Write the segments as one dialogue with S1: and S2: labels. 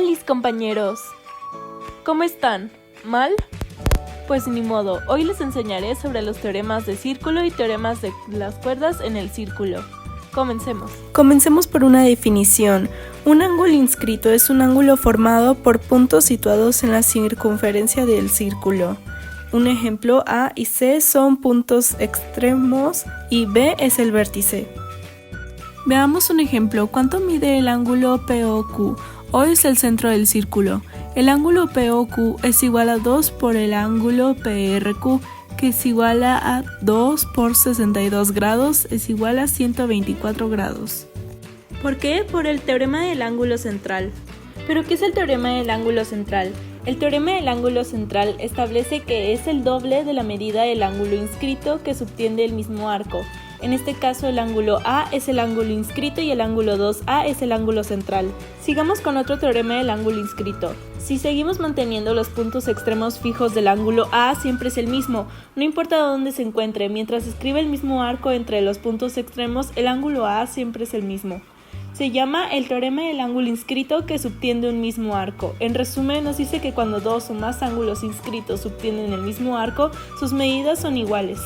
S1: Hola compañeros, ¿cómo están? ¿Mal? Pues ni modo, hoy les enseñaré sobre los teoremas de círculo y teoremas de las cuerdas en el círculo. Comencemos.
S2: Comencemos por una definición. Un ángulo inscrito es un ángulo formado por puntos situados en la circunferencia del círculo. Un ejemplo, A y C son puntos extremos y B es el vértice. Veamos un ejemplo. ¿Cuánto mide el ángulo POQ? O es el centro del círculo. El ángulo POQ es igual a 2 por el ángulo PRQ, que es igual a 2 por 62 grados, es igual a 124 grados.
S1: ¿Por qué? Por el teorema del ángulo central. ¿Pero qué es el teorema del ángulo central? El teorema del ángulo central establece que es el doble de la medida del ángulo inscrito que subtiende el mismo arco. En este caso el ángulo A es el ángulo inscrito y el ángulo 2A es el ángulo central. Sigamos con otro teorema del ángulo inscrito. Si seguimos manteniendo los puntos extremos fijos del ángulo A, siempre es el mismo, no importa dónde se encuentre, mientras escribe el mismo arco entre los puntos extremos, el ángulo A siempre es el mismo. Se llama el teorema del ángulo inscrito que subtiende un mismo arco. En resumen, nos dice que cuando dos o más ángulos inscritos subtienden el mismo arco, sus medidas son iguales.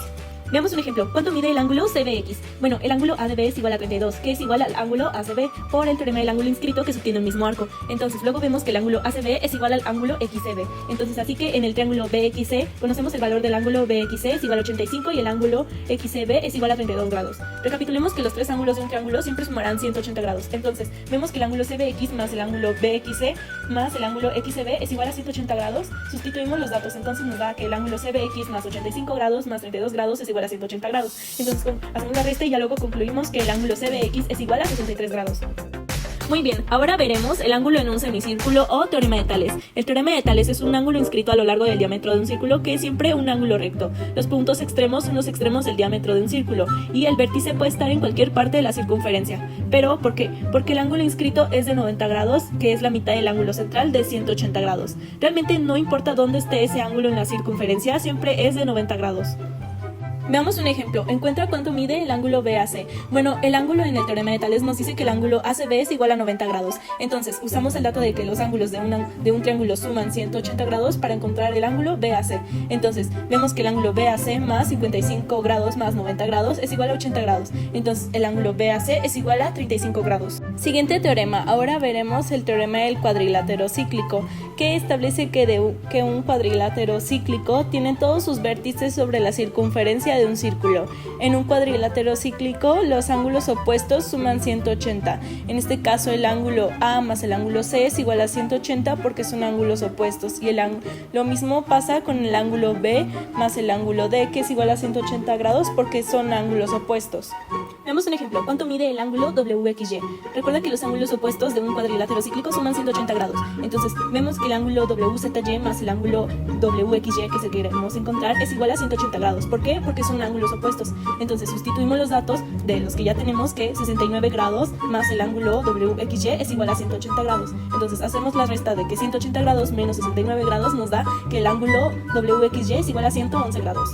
S3: Veamos un ejemplo. ¿Cuánto mide el ángulo CBX? Bueno, el ángulo ADB es igual a 32, que es igual al ángulo ACB por el teorema del ángulo inscrito que subtiende el mismo arco. Entonces, luego vemos que el ángulo ACB es igual al ángulo XCB. Entonces, así que en el triángulo BXC conocemos el valor del ángulo BXC es igual a 85 y el ángulo XCB es igual a 32 grados. Recapitulemos que los tres ángulos de un triángulo siempre sumarán 180 grados. Entonces, vemos que el ángulo CBX más el ángulo BXC más el ángulo XCB es igual a 180 grados. Sustituimos los datos, entonces nos da que el ángulo CBX más 85 grados más 32 grados es igual a 180 grados. Entonces hacemos la resta y ya luego concluimos que el ángulo CBX es igual a 63 grados.
S1: Muy bien, ahora veremos el ángulo en un semicírculo o teorema de Tales. El teorema de Tales es un ángulo inscrito a lo largo del diámetro de un círculo que es siempre un ángulo recto. Los puntos extremos son los extremos del diámetro de un círculo y el vértice puede estar en cualquier parte de la circunferencia. ¿Pero por qué? Porque el ángulo inscrito es de 90 grados, que es la mitad del ángulo central de 180 grados. Realmente no importa dónde esté ese ángulo en la circunferencia, siempre es de 90 grados. Veamos un ejemplo. Encuentra cuánto mide el ángulo BAC. Bueno, el ángulo en el teorema de Tales nos dice que el ángulo ACB es igual a 90 grados. Entonces, usamos el dato de que los ángulos de un triángulo suman 180 grados para encontrar el ángulo BAC. Entonces, vemos que el ángulo BAC más 55 grados más 90 grados es igual a 80 grados. Entonces, el ángulo BAC es igual a 35 grados. Siguiente teorema. Ahora veremos el teorema del cuadrilátero cíclico, que establece que un cuadrilátero cíclico tiene todos sus vértices sobre la circunferencia de un círculo. En un cuadrilátero cíclico, los ángulos opuestos suman 180. En este caso, el ángulo A más el ángulo C es igual a 180 porque son ángulos opuestos. Y lo mismo pasa con el ángulo B más el ángulo D, que es igual a 180 grados porque son ángulos opuestos.
S3: Veamos un ejemplo. ¿Cuánto mide el ángulo WXY? Recuerda que los ángulos opuestos de un cuadrilátero cíclico suman 180 grados. Entonces, vemos que el ángulo WZY más el ángulo WXY, que es el que queremos encontrar, es igual a 180 grados. ¿Por qué? Porque son ángulos opuestos. Entonces, sustituimos los datos de los que ya tenemos, que 69 grados más el ángulo WXY es igual a 180 grados. Entonces, hacemos la resta de que 180 grados menos 69 grados nos da que el ángulo WXY es igual a 111 grados.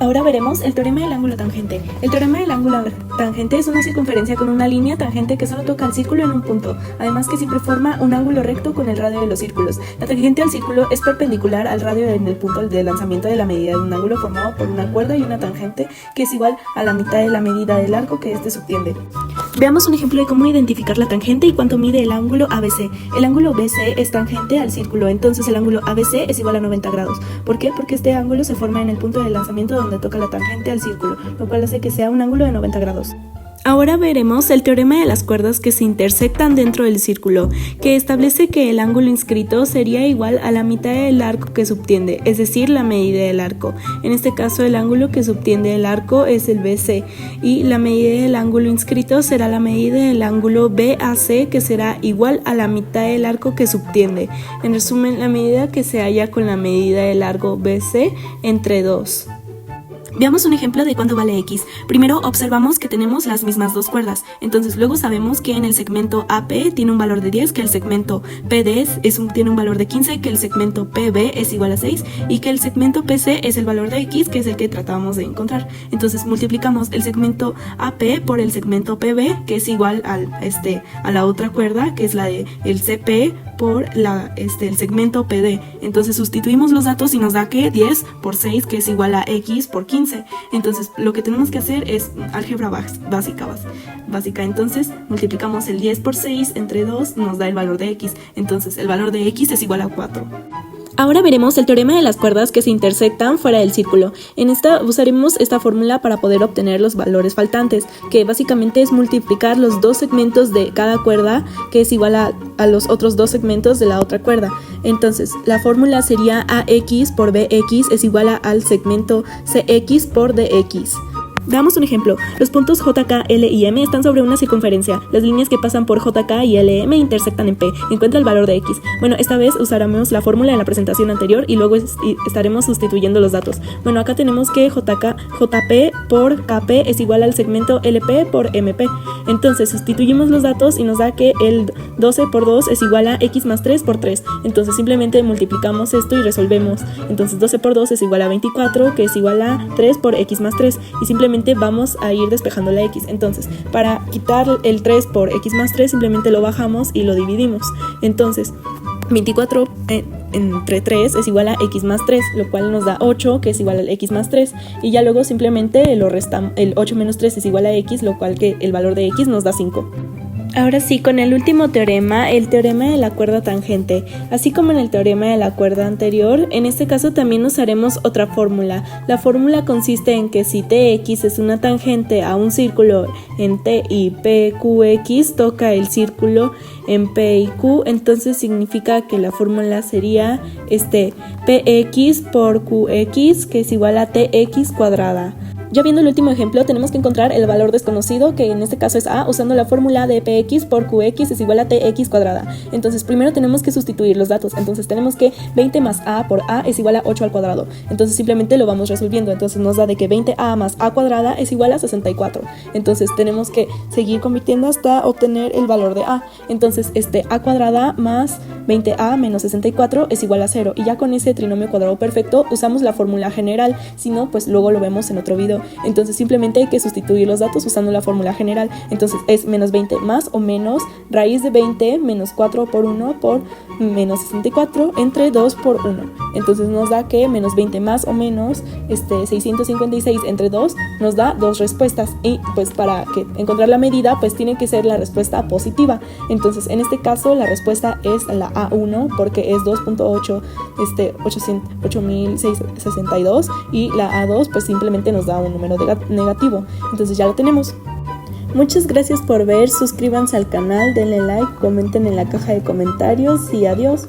S2: Ahora veremos el teorema del ángulo tangente. El teorema del ángulo tangente es una circunferencia con una línea tangente que solo toca el círculo en un punto, además que siempre forma un ángulo recto con el radio de los círculos. La tangente al círculo es perpendicular al radio en el punto de lanzamiento de la medida de un ángulo formado por una cuerda y una tangente que es igual a la mitad de la medida del arco que este subtiende. Veamos un ejemplo de cómo identificar la tangente y cuánto mide el ángulo ABC. El ángulo BC es tangente al círculo, entonces el ángulo ABC es igual a 90 grados. ¿Por qué? Porque este ángulo se forma en el punto de lanzamiento donde toca la tangente al círculo, lo cual hace que sea un ángulo de 90 grados. Ahora veremos el teorema de las cuerdas que se intersectan dentro del círculo, que establece que el ángulo inscrito sería igual a la mitad del arco que subtiende, es decir, la medida del arco. En este caso, el ángulo que subtiende el arco es el BC, y la medida del ángulo inscrito será la medida del ángulo BAC, que será igual a la mitad del arco que subtiende. En resumen, la medida que se halla con la medida del largo BC entre 2. Veamos un ejemplo de cuánto vale X. Primero observamos que tenemos las mismas dos cuerdas, entonces luego sabemos que en el segmento AP tiene un valor de 10, que el segmento PD tiene un valor de 15, que el segmento PB es igual a 6 y que el segmento PC es el valor de X, que es el que tratábamos de encontrar. Entonces multiplicamos el segmento AP por el segmento PB, que es igual a la otra cuerda, que es la de el CP, por el segmento PD. Entonces sustituimos los datos y nos da que 10 por 6, que es igual a X por 15. Entonces lo que tenemos que hacer es álgebra básica. Entonces multiplicamos el 10 por 6 entre 2, nos da el valor de X. Entonces el valor de X es igual a 4.
S3: Ahora veremos el teorema de las cuerdas que se intersectan fuera del círculo. En esta usaremos esta fórmula para poder obtener los valores faltantes, que básicamente es multiplicar los dos segmentos de cada cuerda, que es igual a los otros dos segmentos de la otra cuerda. Entonces, la fórmula sería AX por BX es igual al segmento CX por DX. Veamos un ejemplo. Los puntos JK, L y M están sobre una circunferencia. Las líneas que pasan por JK y LM intersectan en P. Encuentra el valor de X. Bueno, esta vez usaremos la fórmula en la presentación anterior y luego estaremos sustituyendo los datos. Bueno, acá tenemos que JP por KP es igual al segmento LP por MP. Entonces sustituimos los datos y nos da que el 12 por 2 es igual a X más 3 por 3. Entonces simplemente multiplicamos esto y resolvemos. Entonces 12 por 2 es igual a 24, que es igual a 3 por X más 3. Y simplemente vamos a ir despejando la X. Entonces, para quitar el 3 por X más 3, simplemente lo bajamos y lo dividimos. Entonces, 24 entre 3 es igual a X más 3, lo cual nos da 8, que es igual al X más 3. Y ya luego simplemente lo restamos, el 8 menos 3 es igual a X, lo cual que el valor de X nos da 5. Ahora sí, con el último teorema, el teorema de la cuerda tangente. Así como en el teorema de la cuerda anterior, en este caso también usaremos otra fórmula. La fórmula consiste en que si TX es una tangente a un círculo en T y PQX toca el círculo en P y Q, entonces significa que la fórmula sería PX por QX, que es igual a TX cuadrada. Ya viendo el último ejemplo, tenemos que encontrar el valor desconocido, que en este caso es A, usando la fórmula de Px por Qx es igual a Tx cuadrada. Entonces primero tenemos que sustituir los datos. Entonces tenemos que 20 más A por A es igual a 8 al cuadrado. Entonces simplemente lo vamos resolviendo. Entonces nos da de que 20A más A cuadrada es igual a 64. Entonces tenemos que seguir convirtiendo hasta obtener el valor de A. Entonces A cuadrada más 20A menos 64 es igual a 0. Y ya con ese trinomio cuadrado perfecto usamos la fórmula general. Si no, pues luego lo vemos en otro video. Entonces simplemente hay que sustituir los datos usando la fórmula general. Entonces es menos 20 más o menos raíz de 20 menos 4 por 1 por menos 64 entre 2 por 1. Entonces nos da que menos 20 más o menos 656 entre 2 nos da dos respuestas. Y pues para que encontrar la medida pues tiene que ser la respuesta positiva. Entonces en este caso la respuesta es la A1 porque es 2.8 8062 y la A2 pues simplemente nos da un número negativo. Entonces ya lo tenemos. Muchas gracias por ver, suscríbanse al canal, denle like, comenten en la caja de comentarios y adiós.